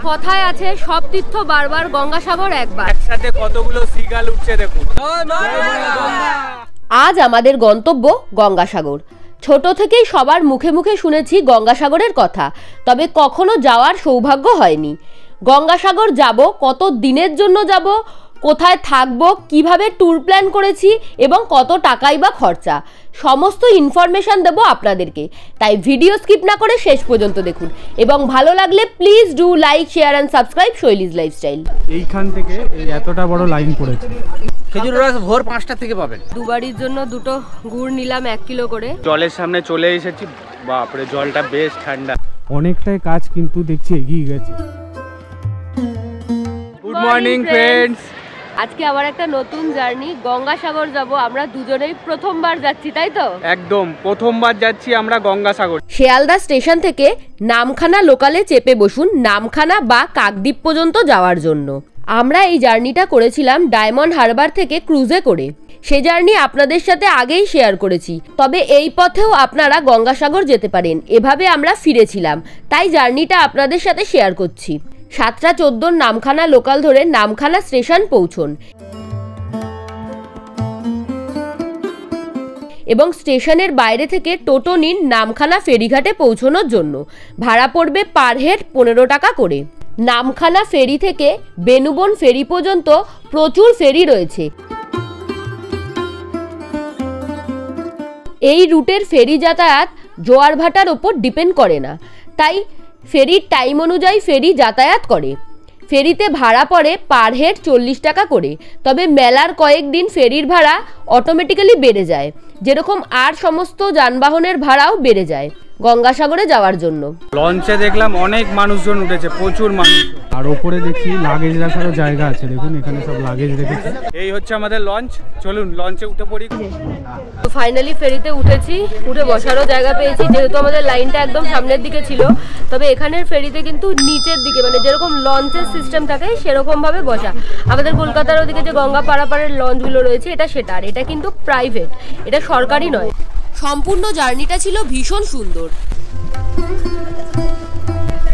কথায় আছে সব তীর্থ বারবার গঙ্গাসাগর একবার। একসাথে কতগুলো সিগাল উঠছে দেখুন। আজ আমাদের গন্তব্য গঙ্গাসাগর। ছোট থেকেই সবার মুখে মুখে শুনেছি গঙ্গাসাগরের কথা, তবে কখনো যাওয়ার সৌভাগ্য হয়নি। গঙ্গাসাগর যাব, কত দিনের জন্য যাব, কোথায় থাকবো, কিভাবে ট্যুর প্ল্যান করেছি এবং কত টাকাই বা খরচা, সমস্ত ইনফরমেশন দেব আপনাদেরকে। তাই ভিডিও স্কিপ না করে শেষ পর্যন্ত দেখুন এবং ভালো লাগলে please do like, share and subscribe Shoily's lifestyle. এইখান থেকে এতটা বড় লাইন পড়েছে। খেজুর রস ভোর 5টা থেকে পাবেন। দুবারির জন্য দুটো গুড় নিলাম 1 কিলো করে। জলের সামনে চলে এসেছি, বাপরে জলটা বেশ ঠান্ডা। অনেকটাই কাজ কিন্তু দেখছি এগিয়ে গেছে। Good morning friends. আজকে আবার একটা নতুন জার্নি, গঙ্গাসাগর যাব। আমরা দুজনেই প্রথমবার যাচ্ছি, তাই তো? একদম প্রথমবার যাচ্ছি আমরা গঙ্গাসাগর। শিয়ালদা স্টেশন থেকে নামখানা লোকালে চেপে বসুন নামখানা বা কাকদ্বীপ পর্যন্ত যাওয়ার জন্য। আমরা এই জার্নিটা করেছিলাম ডায়মন্ড হারবার থেকে ক্রুজে করে। সে জার্নি আপনাদের সাথে আগেই শেয়ার করেছি, তবে এই পথেও আপনারা গঙ্গাসাগর যেতে পারেন। এভাবে আমরা ফিরেছিলাম, তাই জার্নিটা আপনাদের সাথে শেয়ার করছি। 7:14 নামখানা লোকাল ধরে নামখানা স্টেশন পৌঁছন এবং স্টেশনের বাইরে থেকে টোটো নিন নামখানা ফেরিঘাটে পৌঁছানোর জন্য। ভাড়া পড়বে পার হেড 15 টাকা করে। নামখানা ফেরি থেকে বেনুবন ফেরি পর্যন্ত প্রচুর ফেরি রয়েছে। এই রুটের ফেরি যাতায়াত জোয়ার ভাটার ওপর ডিপেন্ড করে না, তাই ফেরির টাইম অনুযায়ী ফেরি যাতায়াত করে। ফেরিতে ভাড়া পড়ে পার হেড 40 টাকা করে, তবে মেলার কয়েকদিন ফেরির ভাড়া অটোমেটিক্যালি বেড়ে যায়, যেরকম আর সমস্ত যানবাহনের ভাড়াও বেড়ে যায় গঙ্গাসাগরে যাওয়ার জন্য। লঞ্চে দেখলাম অনেক মানুষজন উঠেছে, প্রচুর মানুষ। আর ওপরে দেখছি লাগেজ রাখারও জায়গা আছে, দেখুন এখানে সব লাগেজ রেখেছে। এই হচ্ছে আমাদের লঞ্চ, চলুন লঞ্চে উঠে পড়ি। তো ফাইনালি ফেরিতে উঠেছি, উঠে বসারও জায়গা পেয়েছি, যেহেতু আমাদের লাইনটা একদম সামনের দিকে ছিল। তবে এখানের ফেরিতে কিন্তু নিচের দিকে, মানে যেরকম লঞ্চের সিস্টেম থাকে সেরকম ভাবে বসা। আমাদের কলকাতার ওদিকে যে গঙ্গা পারাপারের লঞ্চগুলো রয়েছে এটা সেটা, আর এটা কিন্তু প্রাইভেট, এটা সরকারি নয়। সম্পূর্ণ জার্নিটা ছিল ভীষণ সুন্দর।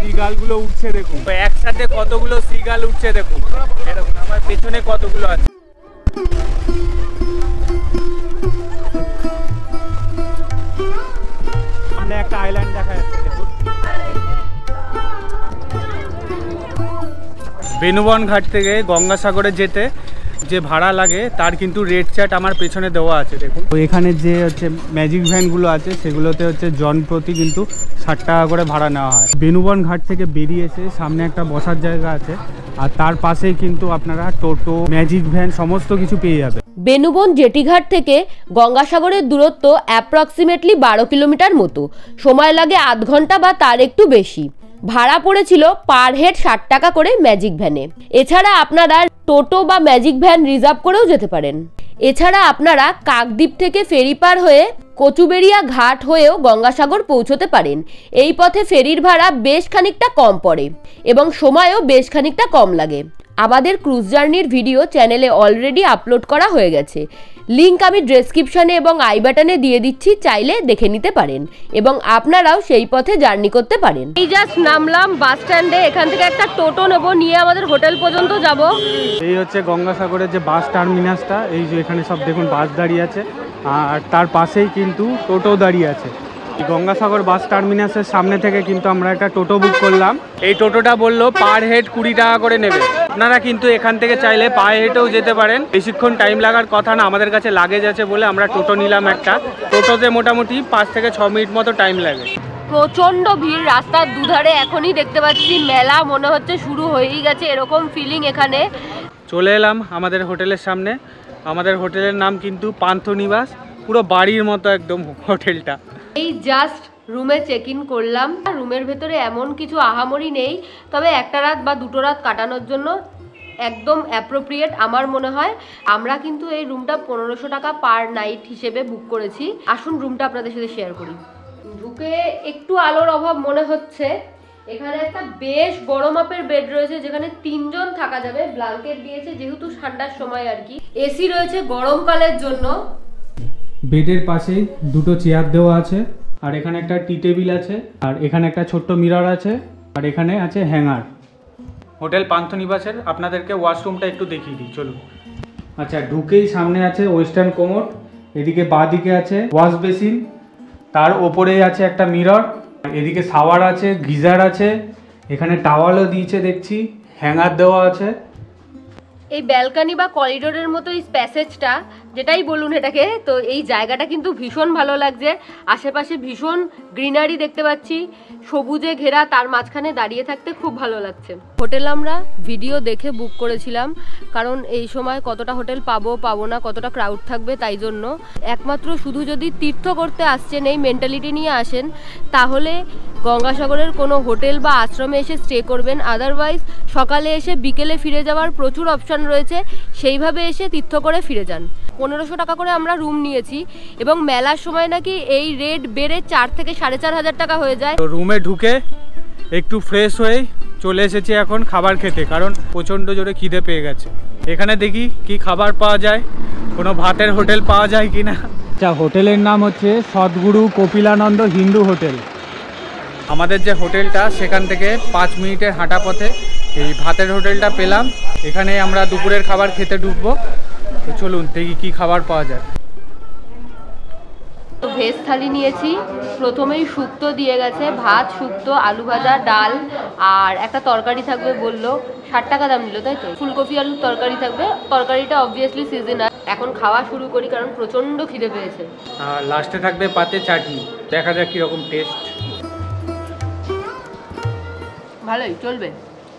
সিগালগুলো উঠছে দেখুন, একসাথে কতগুলো সিগাল উঠছে দেখুন। এরকম আমার পেছনে কতগুলো আছে। সামনে একটা আইল্যান্ড দেখা যাচ্ছে দেখুন। বেনুবন ঘাট থেকে গঙ্গাসাগরে যেতে যে ভাড়া লাগে তার কিন্তু রেট চার্ট আমার পেছনে দেওয়া আছে দেখুন। তো এখানে যে হচ্ছে ম্যাজিক ভ্যানগুলো আছে সেগুলোতে হচ্ছে জন প্রতি কিন্তু 60 টাকা করে ভাড়া নেওয়া হয়। বেনুবন ঘাট থেকে বেরিয়ে এসে সামনে একটা বসার জায়গা আছে, আর তার পাশেই কিন্তু আপনারা টোটো, ম্যাজিক ভ্যান সমস্ত কিছু পেয়ে যাবে। বেনুবন জেটিঘাট থেকে গঙ্গাসাগরের দূরত্ব অ্যাপ্রক্সিমেটলি 12 কিলোমিটার মতো। সময় লাগে আধ ঘন্টা বা তার একটু বেশি। ভাড়া পড়েছিল পার হেড 60 টাকা করে ম্যাজিক ভ্যানে। এছাড়া আপনারা টোটো বা ম্যাজিক ভ্যান রিজার্ভ করেও যেতে পারেন। এছাড়া আপনারা কাকদ্বীপ থেকে ফেরি পার হয়ে কচুবেড়িয়া ঘাট হয়েও গঙ্গাসাগর পৌঁছতে পারেন। এই পথে ফেরির ভাড়া বেশ খানিকটা কম পড়ে এবং সময়ও বেশ খানিকটা কম লাগে। আমাদের ক্রুজ জার্নির ভিডিও চ্যানেলে অলরেডি আপলোড করা হয়ে গেছে, লিংক আমি ডেসক্রিপশনে এবং আই বাটনে দিয়ে দিচ্ছি, চাইলে দেখে নিতে পারেন এবং আপনারাও সেই পথে জার্নি করতে পারেন। এই জাস্ট নামলাম বাস স্ট্যান্ডে, এখান থেকে একটা টোটো নেব, নিয়ে আমাদের হোটেল পর্যন্ত যাব। এই হচ্ছে গঙ্গাসাগরের যে বাস টার্মিনাসটা, এই যে এখানে সব দেখুন বাস দাঁড়িয়ে আছে, আর তার পাশেই কিন্তু টোটো দাঁড়িয়ে আছে। গঙ্গাসাগর বাস টার্মিনাসের সামনে থেকে কিন্তু আমরা একটা টোটো বুক করলাম। এই টোটোটা বললো পার হেড 20 টাকা করে নেবে। আপনারা কিন্তু এখান থেকে চাইলে পায়ে হেঁটেও যেতে পারেন, বেশিক্ষণ টাইম লাগার কথা না। আমাদের কাছে লাগেজ আছে বলে আমরা টোটো নিলাম একটা। টোটোতে মোটামুটি 5 থেকে 6 মিনিট মতো টাইম লাগে। প্রচন্ড ভিড় রাস্তার দুধারে, এখনই দেখতে পাচ্ছি মেলা মনে হচ্ছে শুরু হয়েই গেছে, এরকম ফিলিং এখানে। চলে এলাম আমাদের হোটেলের সামনে। আমাদের হোটেলের নাম কিন্তু পান্থনিবাস, পুরো বাড়ির মতো একদম হোটেলটা। এই জাস্ট রুমে চেক ইন করলাম। রুমের ভেতরে এমন কিছু আহামরি নেই, তবে একটা রাত বা দুটো রাত কাটানোর জন্য একদম অ্যাপ্রোপ্রিয়েট আমার মনে হয়। আমরা কিন্তু এই রুমটা 1500 টাকা পার নাইট হিসেবে বুক করেছি। আসুন রুমটা আপনাদের সাথে শেয়ার করি। ঢুকে একটু আলোর অভাব মনে হচ্ছে। এখানে একটা বেশ বড় মাপের বেড রয়েছে, যেখানে 3 জন থাকা যাবে। ব্ল্যাঙ্কেট দিয়েছে যেহেতু ঠান্ডার সময় আর কি। এসি রয়েছে গরমকালের জন্য। বেডের পাশেই দুটো চেয়ার দেওয়া আছে, আর এখানে একটা টি টেবিল আছে, আর এখানে একটা ছোট্ট মিরর আছে, আর এখানে আছে হ্যাঙ্গার। হোটেল পান্থনিবাসের আপনাদেরকে ওয়াশরুমটা একটু দেখিয়ে দিই, চলুন। আচ্ছা, ঢুকেই সামনে আছে ওয়েস্টার্ন কোমোড, এদিকে বাঁ দিকে আছে ওয়াশ বেসিন, তার ওপরেই আছে একটা মিরর, এদিকে শাওয়ার আছে, গিজার আছে, এখানে টাওয়ালও দিয়েছে দেখছি, হ্যাঙ্গার দেওয়া আছে। এই ব্যালকনি বা করিডোরের মতো এই প্যাসেজটা যেটাই বলুন এটাকে, তো এই জায়গাটা কিন্তু ভীষণ ভালো লাগছে। আশেপাশে ভীষণ গ্রিনারি দেখতে পাচ্ছি, সবুজে ঘেরা, তার মাঝখানে দাঁড়িয়ে থাকতে খুব ভালো লাগছে। হোটেল আমরা ভিডিও দেখে বুক করেছিলাম, কারণ এই সময় কতটা হোটেল পাবো না, কতটা ক্রাউড থাকবে, তাই জন্য একমাত্র শুধু যদি তীর্থ করতে আসছেন, এই মেন্টালিটি নিয়ে আসেন, তাহলে গঙ্গাসাগরের কোনো হোটেল বা আশ্রমে এসে স্টে করবেন। আদারওয়াইজ সকালে এসে বিকেলে ফিরে যাওয়ার প্রচুর অপশান রয়েছে, সেইভাবে এসে তীর্থ করে ফিরে যান। 1500 টাকা করে আমরা রুম নিয়েছি, এবং মেলার সময় নাকি এই রেট বেড়ে 4 থেকে 4500 টাকা হয়ে যায়। রুমে ঢুকে একটু ফ্রেশ হয়ে চলে এসেছি এখন খাবার খেতে, কারণ প্রচণ্ড জোরে খিদে পেয়ে গেছে। এখানে দেখি কি খাবার পাওয়া যায়, কোনো ভাতের হোটেল পাওয়া যায় কি না। আচ্ছা, হোটেলের নাম হচ্ছে সদ্গুরু কপিলানন্দ হিন্দু হোটেল। আমাদের যে হোটেলটা সেখান থেকে 5 মিনিটের হাঁটা পথে এই ভাতের হোটেলটা পেলাম। এখানে আমরা দুপুরের খাবার খেতে ঢুকবো, তো চলুন দেখি কি খাবার পাওয়া যায়। ভেজ থালি নিয়েছি, প্রথমেই শুক্তো দিয়ে গেছে, ভাত, শুক্তো, আলু ভাজা, ডাল, আর একটা তরকারি থাকবে বললো। 60 টাকা দাম নিল, তাই তো? ফুলকপি আলুর তরকারি থাকবে। তরকারিটা অবভিয়াসলি সিজনাল। এখন খাওয়া শুরু করি, কারণ প্রচণ্ড খিদে পেয়েছে। আর লাস্টে থাকবে পাতে চাটনি, দেখা যাক কীরকম টেস্ট। ভালোই চলবে।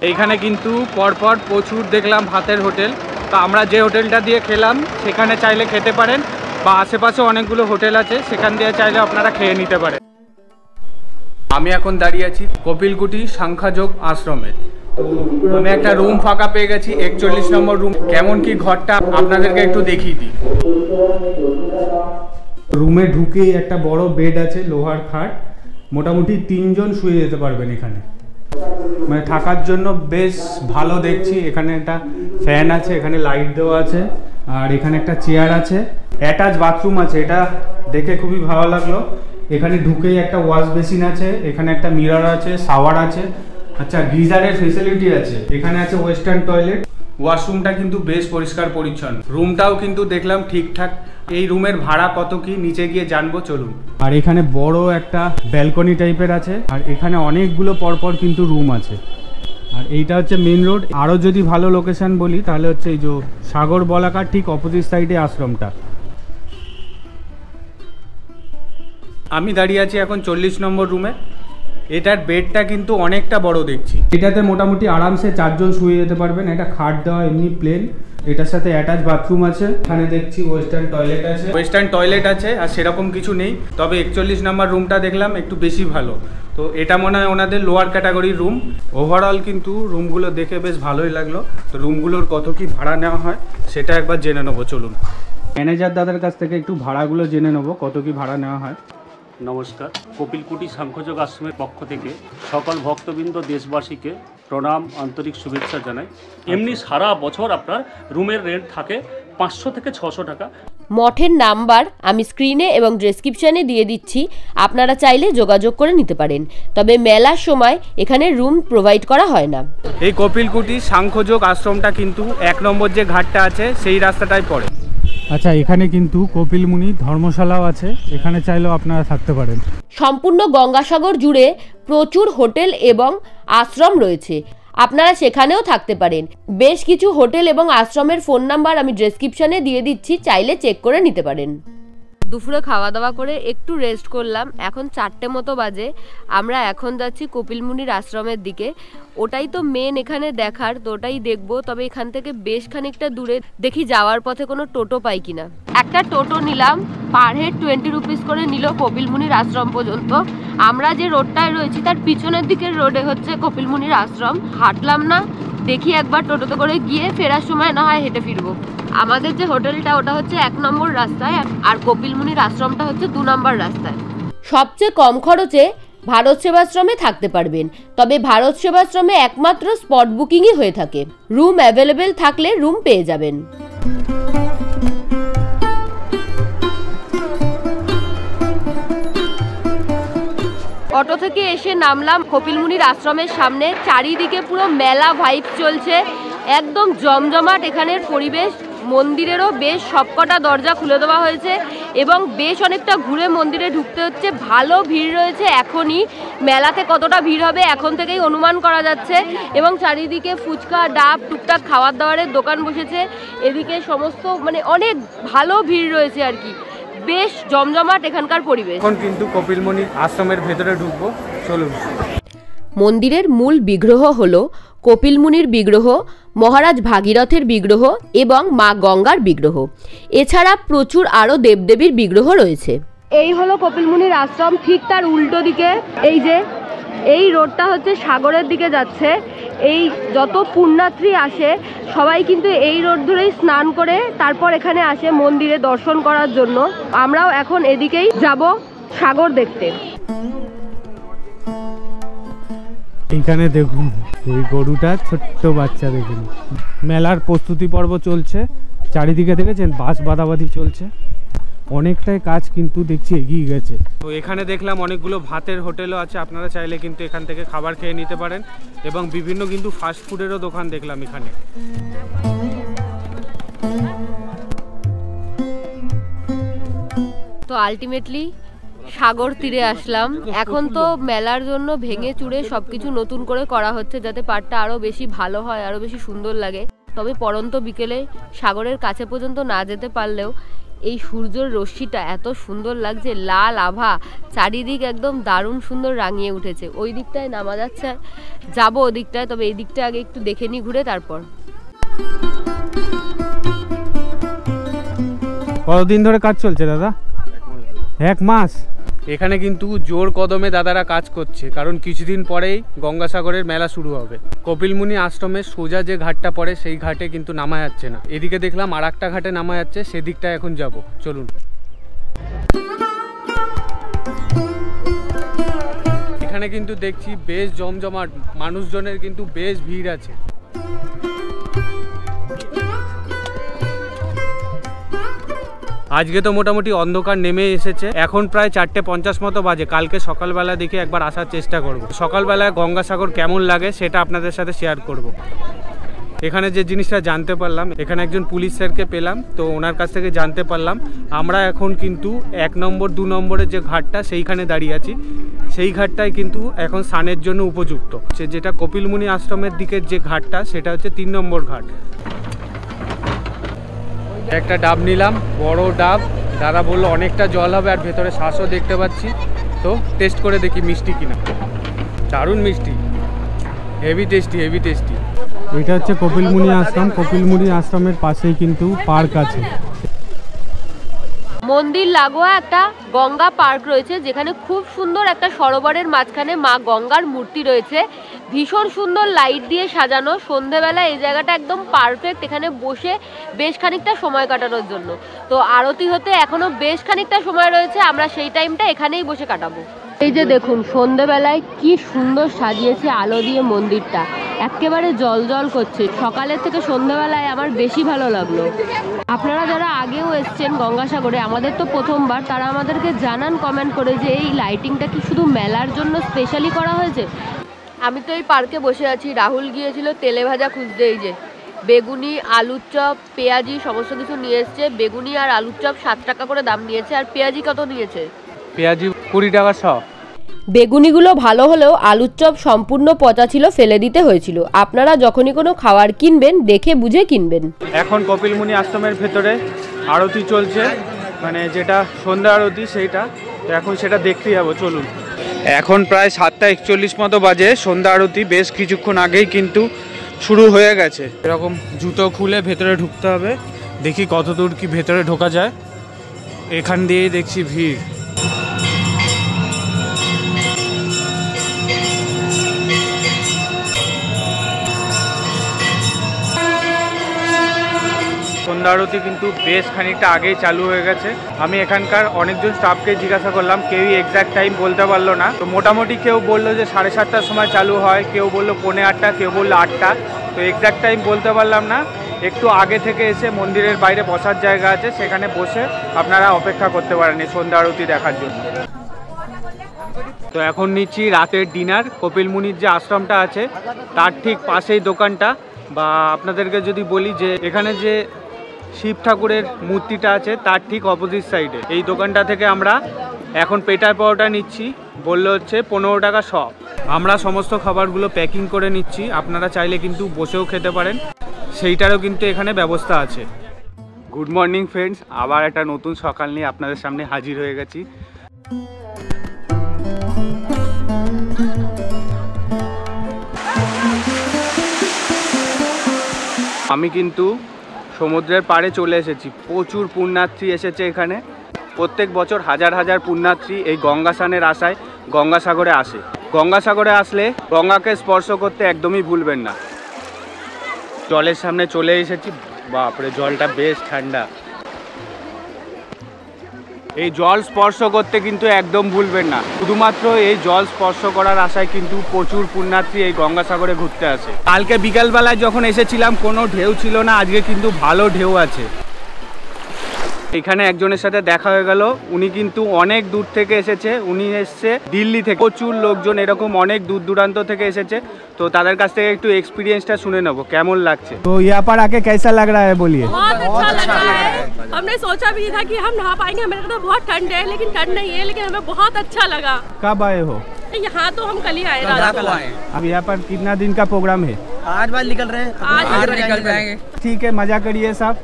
এইখানে কিন্তু পরপর প্রচুর দেখলাম ভাতের হোটেল, তো আমরা যে হোটেলটা দিয়ে খেলাম সেখানে চাইলে খেতে পারেন, বা আশেপাশে অনেকগুলো হোটেল আছে, সেখান দিয়ে চাইলে আপনারা খেয়ে নিতে পারেন। আমি এখন দাঁড়িয়ে আছি কপিলকুটি সাংখ্যযোগ আশ্রমে। আমি একটা রুম ফাঁকা পেয়ে গেছি, 41 নম্বর রুম। কেমন কি ঘরটা আপনাদেরকে একটু দেখিয়ে দিই। রুমে ঢুকেই একটা বড় বেড আছে, লোহার খাট, মোটামুটি 3 জন শুয়ে যেতে পারবেন এখানে। মানে থাকার জন্য বেশ ভালো দেখছি। এখানে একটা ফ্যান আছে, এখানে লাইট দেওয়া আছে, আর এখানে একটা চেয়ার আছে, অ্যাটাচ বাথরুম আছে, এটা দেখে খুবই ভালো লাগলো। এখানে ঢুকেই একটা ওয়াশ বেসিন আছে, এখানে একটা মিরর আছে, শাওয়ার আছে, আচ্ছা গিজারের ফেসিলিটি আছে, এখানে আছে ওয়েস্টার্ন টয়লেট। ওয়াশরুমটা কিন্তু বেশ পরিষ্কার পরিচ্ছন্ন, রুমটাও কিন্তু দেখলাম ঠিকঠাক। এই রুমের ভাড়া কত কি নিচে গিয়ে জানবো, চলুন। আর এখানে বড় একটা ব্যালকনি টাইপের আছে, আর এখানে অনেকগুলো পরপর কিন্তু রুম আছে। আর এইটা হচ্ছে মেন রোড। আরও যদি ভালো লোকেশন বলি তাহলে হচ্ছে এই যে সাগর বলাকার ঠিক অপোজিট সাইডে আশ্রমটা। আমি দাঁড়িয়ে আছি এখন 40 নম্বর রুমে। এটার বেডটা কিন্তু অনেকটা বড় দেখছি। এটাতে মোটামুটি আরামসে 4 জন শুয়ে যেতে পারবেন। এটা খাট দেওয়া এমনি প্লেন, এটার সাথে অ্যাটাচ বাথরুম আছে। এখানে দেখছি ওয়েস্টার্ন টয়লেট আছে, আর সেরকম কিছু নেই। তবে 41 নম্বর রুমটা দেখলাম একটু বেশি ভালো, তো এটা মনে হয় ওনাদের লোয়ার ক্যাটাগরির রুম। ওভারঅল কিন্তু রুমগুলো দেখে বেশ ভালোই লাগলো। তো রুমগুলোর কত কি ভাড়া নেওয়া হয় সেটা একবার জেনে নেবো, চলুন। ম্যানেজার দাদার কাছ থেকে একটু ভাড়াগুলো জেনে নেবো, কত কি ভাড়া নেওয়া হয়। নমস্কার, কপিলকুটি সাংখ্যযোগ আশ্রমের পক্ষ থেকে সকল ভক্তবৃন্দ দেশবাসীকে প্রণাম, আন্তরিক শুভেচ্ছা জানাই। এমনি সারা বছর আপনার রুমের রেন্ট থাকে 500 থেকে 600 টাকা। মঠের নাম্বার আমি স্ক্রিনে এবং ডেসক্রিপশানে দিয়ে দিচ্ছি, আপনারা চাইলে যোগাযোগ করে নিতে পারেন। তবে মেলার সময় এখানে রুম প্রোভাইড করা হয় না। এই কপিলকুটি সাংখ্যযোগ আশ্রমটা কিন্তু 1 নম্বর যে ঘাটটা আছে সেই রাস্তাটাই পড়ে। আচ্ছা, এখানে কিন্তু কপিলমুনি ধর্মশালাও আছে, এখানে চাইলেও আপনারা থাকতে পারেন। সম্পূর্ণ গঙ্গাসাগর জুড়ে প্রচুর হোটেল এবং আশ্রম রয়েছে, আপনারা সেখানেও থাকতে পারেন। বেশ কিছু হোটেল এবং আশ্রমের ফোন নাম্বার আমি ডেসক্রিপশানে দিয়ে দিচ্ছি, চাইলে চেক করে নিতে পারেন। দুপুরে খাওয়া দাওয়া করে একটু রেস্ট করলাম, এখন 4টে মতো বাজে। আমরা এখন যাচ্ছি কপিলমুনির আশ্রমের দিকে। ওটাই তো মেন এখানে দেখার, তো ওটাই দেখবো। তবে এখান থেকে বেশ খানিকটা দূরে, দেখি যাওয়ার পথে কোনো টোটো পাই কিনা। একটা টোটো নিলাম, পার হেড 20 রুপিস করে নিল কপিলমুনির আশ্রম পর্যন্ত। আমরা যে রোডটায় রয়েছি তার পিছনের দিকের রোডে হচ্ছে কপিলমুনির আশ্রম। হাঁটলাম না, দেখি একবার টোটোতে করে গিয়ে ফেরার সময় না হয় হেঁটে ফিরবো। আমাদের যে হোটেলটা ওটা হচ্ছে 1 নম্বর রাস্তায়, আর কপিলমুনির আশ্রমটা হচ্ছে 2 নম্বর রাস্তায়। সবচেয়ে কম খরচে ভারত সেবাশ্রমে থাকতে পারবেন। তবে ভারত সেবাশ্রমে একমাত্র স্পট বুকিংই হয়ে থাকে, রুম অ্যাভেলেবেল থাকলে রুম পেয়ে যাবেন। অটো থেকে এসে নামলাম কপিলমুনির আশ্রমের সামনে। চারিদিকে পুরো মেলা ভাইব চলছে, একদম জমজমাট এখানের পরিবেশ। মন্দিরেরও বেশ সবকটা দরজা খুলে দেওয়া হয়েছে এবং বেশ অনেকটা ঘুরে মন্দিরে ঢুকতে হচ্ছে। ভালো ভিড় রয়েছে এখনই, মেলাতে কতটা ভিড় হবে এখন থেকেই অনুমান করা যাচ্ছে। এবং চারিদিকে ফুচকা, ডাব, টুকটাক খাবার দাবারের দোকান বসেছে। এদিকে সমস্ত মানে অনেক ভালো ভিড় রয়েছে আর কি, বেশ জমজমাট এখানকার পরিবেশ। এখন কিন্তু কপিলমুনি আশ্রমের ভেতরে ঢুকবো, চলুন। মন্দিরের মূল বিগ্রহ হলো কপিলমুনির বিগ্রহ, মহারাজ ভাগীরথের বিগ্রহ এবং মা গঙ্গার বিগ্রহ। এছাড়া প্রচুর আরও দেবদেবীর বিগ্রহ রয়েছে। এই হলো কপিলমুনির আশ্রম। ঠিক তার উল্টো দিকে এই রোডটা হচ্ছে সাগরের দিকে যাচ্ছে। এই যত পুণ্যার্থী আসে সবাই কিন্তু এই রোড ধরেই স্নান করে তারপর এখানে আসে মন্দিরে দর্শন করার জন্য। আমরাও এখন এদিকেই যাব সাগর দেখতে। এইখানে দেখুন এই গরুটা, ছোট্ট বাচ্চা দেখুন। মেলার প্রস্তুতি পর্ব চলছে, চারিদিকে দেখেছেন বাঁশ বাঁধাবাঁধি চলছে, অনেকটাই কাজ কিন্তু দেখছি এগিয়ে গেছে। তো এখানে দেখলাম অনেকগুলো ভাতের হোটেলও আছে, আপনারা চাইলে কিন্তু এখান থেকে খাবার খেয়ে নিতে পারেন এবং বিভিন্ন কিন্তু ফাস্ট ফুডেরও দোকান দেখলাম এখানে। তো আলটিমেটলি সাগর তীরে আসলাম। এখন তো মেলার জন্য ভেঙে চুড়ে সবকিছু নতুন করে করা হচ্ছে যাতে পাড়টা আরও বেশি ভালো হয়, আরও বেশি সুন্দর লাগে। তবে পরন্ত বিকেলে সাগরের কাছে পর্যন্ত না যেতে পারলেও এই সূর্যের রশ্মিটা এত সুন্দর লাগছে, লাল আভা, চারিদিক একদম দারুণ সুন্দর রাঙিয়ে উঠেছে। ওই দিকটায় নামা যাচ্ছে, যাবো ওই দিকটায়, তবে এই দিকটা আগে একটু দেখে নিই ঘুরে তারপর। কতদিন ধরে কাজ চলছে দাদা? 1 মাস। এখানে কিন্তু জোর কদমে দাদারা কাজ করছে, কারণ কিছুদিন পরেই গঙ্গাসাগরের মেলা শুরু হবে। কপিলমুনি আশ্রমের সোজা যে ঘাটটা পড়ে সেই ঘাটে কিন্তু নামা যাচ্ছে না। এদিকে দেখলাম আর একটা ঘাটে নামা যাচ্ছে, সেদিকটা এখন যাব, চলুন। এখানে কিন্তু দেখছি বেশ জমজমাট, মানুষজনের কিন্তু বেশ ভিড় আছে। আজকে তো মোটামুটি অন্ধকার নেমে এসেছে, এখন প্রায় 4:50 মতো বাজে। কালকে সকালবেলা দেখে একবার আসার চেষ্টা করব। সকালবেলায় গঙ্গাসাগর কেমন লাগে সেটা আপনাদের সাথে শেয়ার করব। এখানে যে জিনিসটা জানতে পারলাম, এখানে একজন পুলিশ স্যারকে পেলাম, তো ওনার কাছ থেকে জানতে পারলাম আমরা এখন কিন্তু 1 নম্বর 2 নম্বরের যে ঘাটটা সেইখানে দাঁড়িয়ে আছি। সেই ঘাটটাই কিন্তু এখন স্নানের জন্য উপযুক্ত। যেটা কপিলমুনি আশ্রমের দিকের যে ঘাটটা সেটা হচ্ছে 3 নম্বর ঘাট। একটা ডাব নিলাম, বড় ডাব। দাদা বললো অনেকটা জল হবে আর ভেতরে শ্বাসও দেখতে পাচ্ছি, তো টেস্ট করে দেখি মিষ্টি কিনা। দারুণ মিষ্টি, হেভি টেস্টি, হেভি টেস্টি। এটা হচ্ছে কপিলমুনি আশ্রম। কপিলমুনি আশ্রমের পাশেই কিন্তু পার্ক আছে। মন্দির লাগোয়া একটা গঙ্গা পার্ক রয়েছে, যেখানে খুব সুন্দর একটা সরোবরের মাঝখানে মা গঙ্গার মূর্তি রয়েছে। ভীষণ সুন্দর লাইট দিয়ে সাজানো। সন্ধেবেলা এই জায়গাটা একদম পারফেক্ট এখানে বসে বেশ খানিকটা সময় কাটানোর জন্য। তো আরতি হতে এখনো বেশ খানিকটা সময় রয়েছে, আমরা সেই টাইমটা এখানেই বসে কাটাবো। এই যে দেখুন সন্ধেবেলায় কি সুন্দর সাজিয়েছে আলো দিয়ে মন্দিরটা, একেবারে জল করছে। সকালের থেকে সন্ধেবেলায় আমার বেশি ভালো লাগলো। আপনারা যারা আগেও এসছেন গঙ্গাসাগরে, আমাদের তো প্রথমবার, তারা আমাদেরকে জানান কমেন্ট করে যে এই লাইটিংটা কি শুধু মেলার জন্য স্পেশালি করা হয়েছে। আমি তো এই পার্কে বসে আছি, রাহুল গিয়েছিল তেলে ভাজা খুঁজতে। এই যে বেগুনি, আলুর চপ, পেঁয়াজি সমস্ত কিছু নিয়ে এসছে। বেগুনি আর আলুর চপ 7 টাকা করে দাম নিয়েছে। আর পেঁয়াজি কত নিয়েছে? পেঁয়াজি 20 টাকা শ। বেগুনিগুলো ভালো হলেও আলুর চপ সম্পূর্ণ পচা ছিল, ফেলে দিতে হয়েছিল। আপনারা যখনই কোনো খাবার কিনবেন দেখে বুঝে কিনবেন। এখন কপিলমুনি আশ্রমের ভেতরে আরতি চলছে, মানে যেটা সন্ধ্যা আরতি সেইটা, তো এখন সেটা দেখতে যাবো, চলুন। এখন প্রায় 7:41 মতো বাজে। সন্ধ্যা আরতি বেশ কিছুক্ষণ আগেই কিন্তু শুরু হয়ে গেছে। এরকম জুতো খুলে ভেতরে ঢুকতে হবে, দেখি কত দূর কি ভেতরে ঢোকা যায়। এখান দিয়েই দেখছি ভিড়। সন্ধ্যা আরতি কিন্তু বেশ খানিকটা আগেই চালু হয়ে গেছে। আমি এখানকার অনেকজন স্টাফকে জিজ্ঞাসা করলাম, কেউই এক্স্যাক্ট টাইম বলতে পারলো না। তো মোটামুটি কেউ বললো যে 7:30টার সময় চালু হয়, কেউ বললো 7:45, কেউ বললো 8টা। তো এক্স্যাক্ট টাইম বলতে পারলাম না। একটু আগে থেকে এসে মন্দিরের বাইরে বসার জায়গা আছে, সেখানে বসে আপনারা অপেক্ষা করতে পারেন এই সন্ধ্যা আরতি দেখার জন্য। তো এখন নিচ্ছি রাতের ডিনার। কপিল মুনির যে আশ্রমটা আছে তার ঠিক পাশেই দোকানটা, বা আপনাদেরকে যদি বলি যে এখানে যে শিব ঠাকুরের মূর্তিটা আছে তার ঠিক অপোজিট সাইডে এই দোকানটা থেকে আমরা এখন পেটার পরোটা নিচ্ছি। বললো হচ্ছে 15 টাকা সব। আমরা সমস্ত খাবারগুলো প্যাকিং করে নিচ্ছি, আপনারা চাইলে কিন্তু বসেও খেতে পারেন, সেইটারও কিন্তু এখানে ব্যবস্থা আছে। গুড মর্নিং ফ্রেন্ডস, আবার একটা নতুন সকাল নিয়ে আপনাদের সামনে হাজির হয়ে গেছি। আমি কিন্তু সমুদ্রের পাড়ে চলে এসেছি। প্রচুর পুণ্যার্থী এসেছে এখানে। প্রত্যেক বছর হাজার হাজার পুণ্যার্থী এই গঙ্গাস্নানের আশায় গঙ্গাসাগরে আসে। গঙ্গাসাগরে আসলে গঙ্গাকে স্পর্শ করতে একদমই ভুলবেন না। জলের সামনে চলে এসেছি, বাপরে জলটা বেশ ঠান্ডা। এই জল স্পর্শ করতে কিন্তু একদম ভুলবেন না। শুধুমাত্র এই জল স্পর্শ করার আশায় কিন্তু প্রচুর পুণ্যার্থী এই গঙ্গাসাগরে ঘুরতে আসে। কালকে বিকালবেলায় যখন এসেছিলাম কোনো ঢেউ ছিল না, আজকে কিন্তু ভালো ঢেউ আছে। এখানে একজনের সাথে দেখা হয়ে গেল, উনি কিন্তু অনেক দূর থেকে এসেছে। উনি এসছে দিল্লি থেকে। প্রচুর লোকজন এরকম অনেক দূর দূরান্ত থেকে এসেছে, তো তাদের কাছ থেকে একটু এক্সপিরিয়েন্সটা শুনে নেবো কেমন লাগছে। तो यहाँ पर आके कैसा लग रहा है बोलिए? बहुत अच्छा लगा है। हमने सोचा भी नहीं था कि हम नहा पाएंगे, हमें लगा था बहुत ठंड है, लेकिन ठंड नहीं है, लेकिन हमें बहुत अच्छा लगा। कब आए हो? यहाँ तो हम कल ही आए रात को। अब यहाँ पर कितना दिन का प्रोग्राम है? आज बाद निकल रहे हैं, आज निकल जाएंगे। ठीक है, मजा करिए साहब।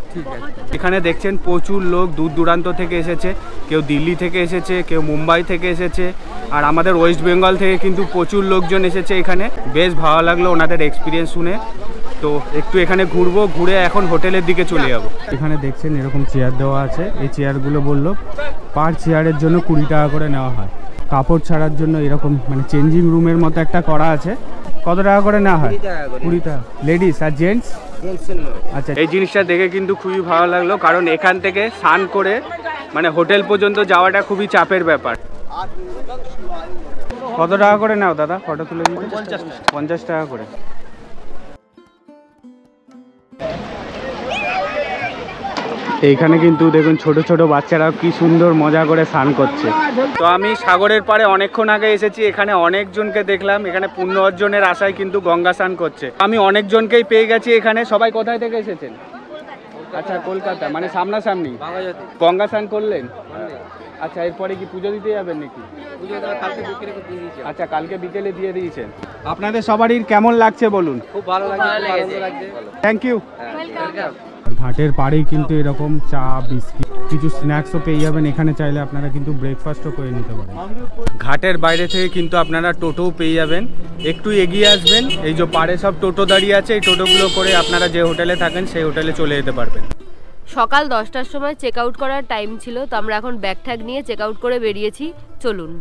এখানে দেখছেন প্রচুর লোক দূর দূরান্ত থেকে এসেছে। কেউ দিল্লি থেকে এসেছে, কেউ মুম্বাই থেকে এসেছে, আর আমাদের ওয়েস্ট বেঙ্গল থেকে কিন্তু প্রচুর লোকজন এসেছে এখানে। বেশ ভালো লাগলো ওনাদের এক্সপিরিয়েন্স শুনে। তো একটু এখানে ঘুরবো, ঘুরে এখন হোটেলের দিকে চলে যাবো। এখানে দেখছেন এরকম চেয়ার দেওয়া আছে। এই চেয়ারগুলো বললো পার চেয়ারের জন্য 20 টাকা করে নেওয়া হয়। কাপড় ছাড়ার জন্য এরকম মানে চেঞ্জিং রুমের মতো একটা করা আছে। কত টাকা করে নেওয়া হয়? 20 টাকা। লেডিস আর জেন্টস? আচ্ছা, এই জিনিসটা দেখে কিন্তু খুবই ভালো লাগলো, কারণ এখান থেকে স্নান করে মানে হোটেল পর্যন্ত যাওয়াটা খুবই চাপের ব্যাপার। কত টাকা করে নাও দাদা ফটো তুলে দিতে? 50 টাকা করে। এইখানে কিন্তু দেখুন ছোট ছোট বাচ্চারাও কি সুন্দর মজা করে স্নান করছে। তো আমি সাগরের পাড়ে অনেকক্ষণ আগে এসেছি। এখানে অনেকজনকে দেখলাম এখানে পুণ্য অর্জনের আশায় কিন্তু গঙ্গা স্নান করছে। আমি অনেকজনকেই পেয়ে গেছি এখানে। সবাই কোথায় থেকে এসেছেন? আচ্ছা, কলকাতা, মানে সামনাসামনি গঙ্গা স্নান করলেন? আচ্ছা, এরপরে কি পুজো দিতে যাবেন নাকি? আচ্ছা, কালকে বিকেলে দিয়ে দিয়েছেন। আপনাদের সবারই কেমন লাগছে বলুন? খুব ভালো লাগছে। Thank you. ঘাটের পাড়েই কিন্তু এরকম চা, বিস্কিট, কিছু স্ন্যাক্সও পেয়ে যাবেন। এখানে চাইলে আপনারা কিন্তু ব্রেকফাস্টও করে নিতে পারেন। ঘাটের বাইরে থেকে কিন্তু আপনারা টোটোও পেয়ে যাবেন। একটু এগিয়ে আসবেন, এই যে পাড়ে সব টোটো দাঁড়িয়ে আছে, এই টোটোগুলো করে আপনারা যে হোটেলে থাকেন সেই হোটেলে চলে যেতে পারবেন। সকাল 10টার সময় চেক আউট করার টাইম ছিল, তো আমরা এখন ব্যাগ ট্যাগ নিয়ে চেক আউট করে বেরিয়েছি। চলুন,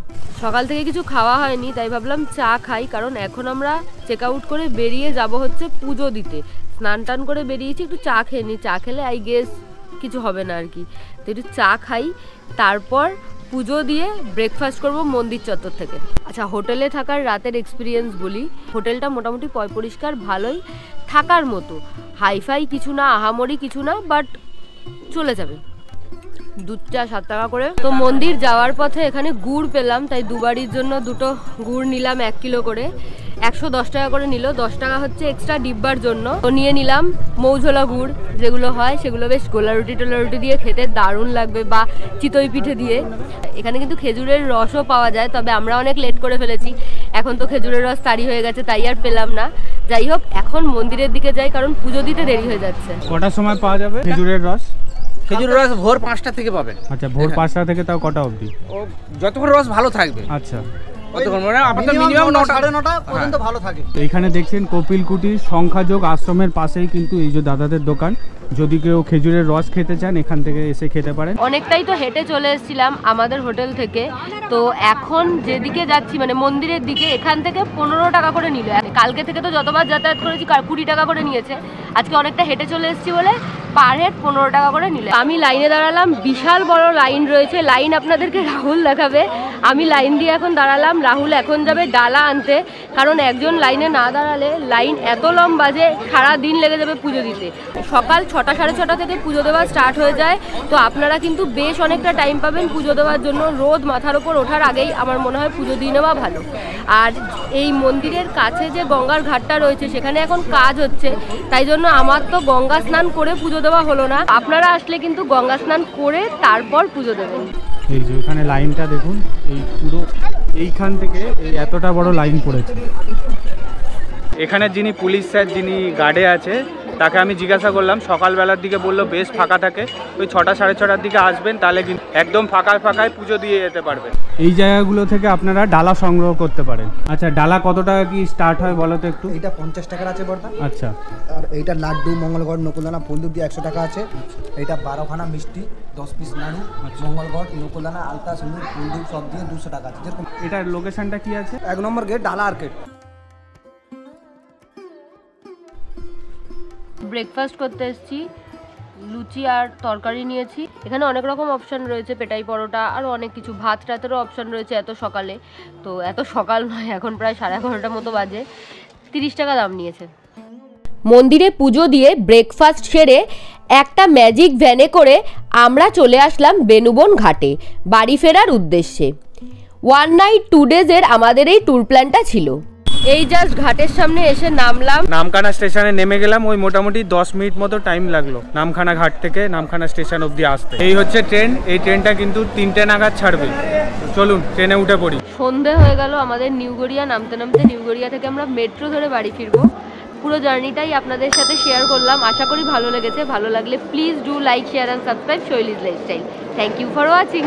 সকাল থেকে কিছু খাওয়া হয়নি, তাই ভাবলাম চা খাই, কারণ এখন আমরা চেক আউট করে বেরিয়ে যাব হচ্ছে পুজো দিতে। স্নান টান করে বেরিয়েছি, একটু চা খেয়ে নিই। চা খেলে আই গেস কিছু হবে না আর কি। তো একটু চা খাই, তারপর পুজো দিয়ে ব্রেকফাস্ট করব মন্দির চত্বর থেকে। আচ্ছা, হোটেলে থাকার রাতের এক্সপিরিয়েন্স বলি। হোটেলটা মোটামুটি পরিষ্কার, ভালোই থাকার মতো। হাইফাই কিছু না, আহামরি কিছু না, বাট চলে যাবে। দুধটা 7 টাকা করে। তো মন্দির যাওয়ার পথে এখানে গুড় পেলাম, তাই দুবারির জন্য দুটো গুড় নিলাম 1 কিলো করে। 110 টাকা করে নিল। 10 টাকা হচ্ছে এক্সট্রা ডিব্বার জন্য। তো নিয়ে নিলাম মৌঝোলা গুড়, যেগুলো হয় সেগুলো বেশ গোলা রুটি টোলা রুটি দিয়ে খেতে দারুণ লাগবে, বা চিতই পিঠে দিয়ে। এখানে কিন্তু খেজুরের রসও পাওয়া যায়, তবে আমরা অনেক লেট করে ফেলেছি। এখন তো খেজুরের রস তাড়ি হয়ে গেছে, তাই আর পেলাম না। যাই হোক, এখন মন্দিরের দিকে যাই, কারণ পুজো দিতে দেরি হয়ে যাচ্ছে। কটার সময় পাওয়া যাবে খেজুরের রস? খেজুরের রস ভোর 5টা থেকে পাবেন। আচ্ছা, ভোর 5টা থেকে তাও কটা অবধি? ও যতক্ষণ রস ভালো থাকবে। আচ্ছা, কতক্ষণ মানে আপনাদের মিনিমাম 9টা পর্যন্ত ভালো থাকে। এইখানে দেখছেন কপিলকুটির সংখ্যাযোগ আশ্রমের পাশেই কিন্তু এই যে দাদাদের দোকান। যদি কেউ খেজুরের রস খেতে চান এখান থেকে এসে খেতে পারেন। অনেকটাই তো হেঁটে চলে এসেছিলাম আমাদের হোটেল থেকে। তো এখন যেদিকে যাচ্ছি মানে মন্দিরের দিকে, এখান থেকে 15 টাকা করে নিল। কালকে থেকে তো যতবার যাতায়াত করেছি 20 টাকা করে নিয়েছে। আজকে অনেকটা হেঁটে চলে এসেছি বলে পার হেড 15 টাকা করে নিলে। আমি লাইনে দাঁড়ালাম, বিশাল বড় লাইন রয়েছে। লাইন আপনাদেরকে রাহুল দেখাবে। আমি লাইন দিয়ে এখন দাঁড়ালাম, রাহুল এখন যাবে ডালা আনতে, কারণ একজন লাইনে না দাঁড়ালে লাইন এত লম্বা যে সারা দিন লেগে যাবে পুজো দিতে। সকাল 6টা সাড়ে 6টা থেকে পুজো দেওয়া স্টার্ট হয়ে যায়, তো আপনারা কিন্তু বেশ অনেকটা টাইম পাবেন পুজো দেওয়ার জন্য। রোদ মাথার ওপর ওঠার আগেই আমার মনে হয় পুজো দিয়ে নেওয়া ভালো। আর এই মন্দিরের কাছে যে গঙ্গার ঘাটটা রয়েছে সেখানে এখন কাজ হচ্ছে, তাই জন্য আমার তো গঙ্গা স্নান করে পুজো দেওয়া হলো না। আপনারা আসলে কিন্তু গঙ্গা স্নান করে তারপর পুজো দেবেন। এই যে এখানে লাইনটা দেখুন, এই পুরো এইখান থেকে এই এতটা বড় লাইন পড়েছে। এখানে যিনি পুলিশ স্যার, যিনি গার্ডে আছে, তাকে আমি জিজ্ঞাসা করলাম, সকালবেলার দিকে বললো বেশ ফাঁকা থাকে, ওই 6টা সাড়ে 6টার দিকে আসবেন, তাহলে কিন্তু একদম ফাঁকায় ফাঁকায় পুজো দিয়ে যেতে পারবেন। এই জায়গাগুলো থেকে আপনারা ডালা সংগ্রহ করতে পারেন। আচ্ছা, ডালা কত টাকা কি স্টার্ট হয় বলো তো একটু? এইটা 50 টাকার আছে বড়দা। আচ্ছা, আর এইটা লাড্ডু, মঙ্গলগড়, নকুলদানা, ফুলদুপ দিয়ে 100 টাকা আছে। এইটা 12খানা মিষ্টি, 10 পিস নাড়ু, মঙ্গলগড়, নকুলদানা, আলতা, সিঁদুর, ফুলদুপ সব দিয়ে 200 টাকা আছে। যেরকম এটার লোকেশনটা কি আছে? 1 নম্বর গেট, ডালা আর্কেড। ব্রেকফাস্ট করতে এসেছি, লুচি আর তরকারি নিয়েছি। এখানে অনেক রকম অপশান রয়েছে, পেটাই পরোটা, আরও অনেক কিছু, ভাত টাতেরও অপশান রয়েছে। এত সকালে, তো এত সকাল নয়, এখন প্রায় 11:30 মতো বাজে। 30 টাকা দাম নিয়েছে। মন্দিরে পুজো দিয়ে ব্রেকফাস্ট সেরে একটা ম্যাজিক ভ্যানে করে আমরা চলে আসলাম বেনুবন ঘাটে বাড়ি ফেরার উদ্দেশ্যে। 1 নাইট 2 ডেজের আমাদের এই ট্যুর প্ল্যানটা ছিল। এই জাস্ট ঘাটের সামনে এসে নামলাম, নামখানা স্টেশনে নেমে গেলাম। ওই মোটামুটি 10 মিনিট মতো টাইম লাগলো নামখানা ঘাট থেকে নামখানা স্টেশন অবধি আসতে। এই হচ্ছে ট্রেন, এই ট্রেনটা কিন্তু 3টে নাগাদ ছাড়বে। চলুন ট্রেনে উঠে পড়ি। সন্ধে হয়ে গেল আমাদের নিউগড়িয়া নামতে নামতে। নিউগড়িয়া থেকে আমরা মেট্রো ধরে বাড়ি ফিরবো। পুরো জার্নিটাই আপনাদের সাথে শেয়ার করলাম, আশা করি ভালো লেগেছে। ভালো লাগলে please do like, share and subscribe Shoily's lifestyle. Thank you for watching.